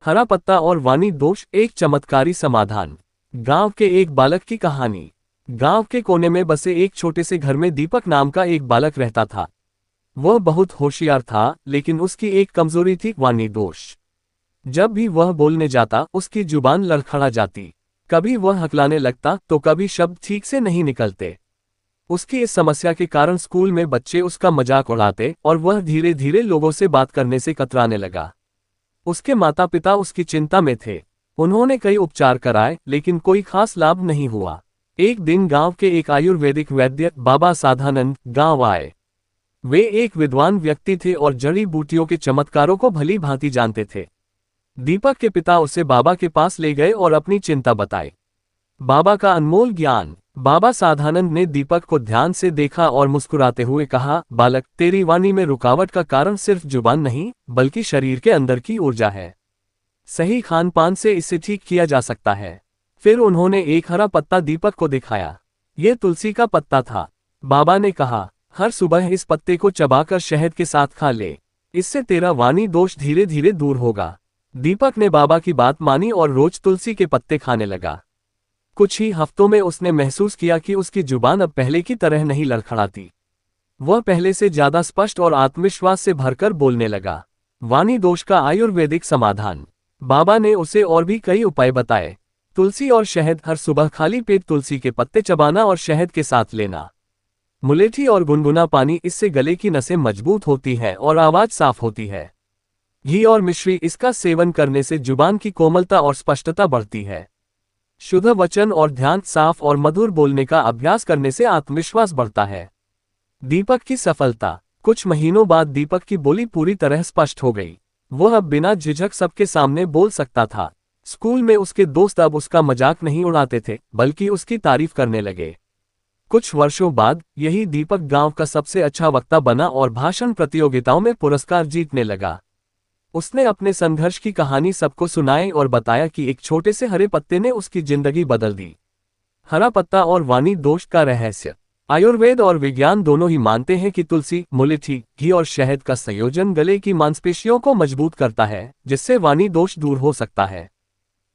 हरा पत्ता और वाणी दोष, एक चमत्कारी समाधान। गांव के एक बालक की कहानी। गांव के कोने में बसे एक छोटे से घर में दीपक नाम का एक बालक रहता था। वह बहुत होशियार था, लेकिन उसकी एक कमजोरी थी, वाणी दोष। जब भी वह बोलने जाता, उसकी जुबान लड़खड़ा जाती। कभी वह हकलाने लगता तो कभी शब्द ठीक से नहीं निकलते। उसकी इस समस्या के कारण स्कूल में बच्चे उसका मजाक उड़ाते और वह धीरे धीरे लोगों से बात करने से कतराने लगा। उसके माता पिता उसकी चिंता में थे। उन्होंने कई उपचार कराए, लेकिन कोई खास लाभ नहीं हुआ। एक दिन गांव के एक आयुर्वेदिक वैद्य बाबा साधानंद गांव आए। वे एक विद्वान व्यक्ति थे और जड़ी बूटियों के चमत्कारों को भली भांति जानते थे। दीपक के पिता उसे बाबा के पास ले गए और अपनी चिंता बताई। बाबा का अनमोल ज्ञान। बाबा साधानंद ने दीपक को ध्यान से देखा और मुस्कुराते हुए कहा, बालक, तेरी वाणी में रुकावट का कारण सिर्फ जुबान नहीं, बल्कि शरीर के अंदर की ऊर्जा है। सही खान पान से इसे ठीक किया जा सकता है। फिर उन्होंने एक हरा पत्ता दीपक को दिखाया। यह तुलसी का पत्ता था। बाबा ने कहा, हर सुबह इस पत्ते को चबाकर शहद के साथ खा ले। इससे तेरा वाणी दोष धीरे धीरे दूर होगा। दीपक ने बाबा की बात मानी और रोज तुलसी के पत्ते खाने लगा। कुछ ही हफ्तों में उसने महसूस किया कि उसकी जुबान अब पहले की तरह नहीं लड़खड़ाती। वह पहले से ज्यादा स्पष्ट और आत्मविश्वास से भरकर बोलने लगा। वाणी दोष का आयुर्वेदिक समाधान। बाबा ने उसे और भी कई उपाय बताए। तुलसी और शहद, हर सुबह खाली पेट तुलसी के पत्ते चबाना और शहद के साथ लेना। मुलेठी और गुनगुना पानी, इससे गले की नसें मजबूत होती हैं और आवाज साफ होती है। घी और मिश्री, इसका सेवन करने से जुबान की कोमलता और स्पष्टता बढ़ती है। शुद्ध वचन और ध्यान, साफ और मधुर बोलने का अभ्यास करने से आत्मविश्वास बढ़ता है। दीपक की सफलता। कुछ महीनों बाद दीपक की बोली पूरी तरह स्पष्ट हो गई। वह अब बिना झिझक सबके सामने बोल सकता था। स्कूल में उसके दोस्त अब उसका मजाक नहीं उड़ाते थे, बल्कि उसकी तारीफ करने लगे। कुछ वर्षों बाद यही दीपक गांव का सबसे अच्छा वक्ता बना और भाषण प्रतियोगिताओं में पुरस्कार जीतने लगा। उसने अपने संघर्ष की कहानी सबको सुनाई और बताया कि एक छोटे से हरे पत्ते ने उसकी जिंदगी बदल दी। हरा पत्ता और वाणी दोष का रहस्य। आयुर्वेद और विज्ञान दोनों ही मानते हैं कि तुलसी, मुलेठी, घी और शहद का संयोजन गले की मांसपेशियों को मजबूत करता है, जिससे वाणी दोष दूर हो सकता है।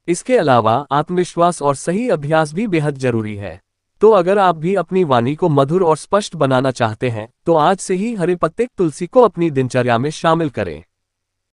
इसके अलावा आत्मविश्वास और सही अभ्यास भी बेहद जरूरी है। तो अगर आप भी अपनी वाणी को मधुर और स्पष्ट बनाना चाहते हैं, तो आज से ही हरे पत्ते तुलसी को अपनी दिनचर्या में शामिल करें।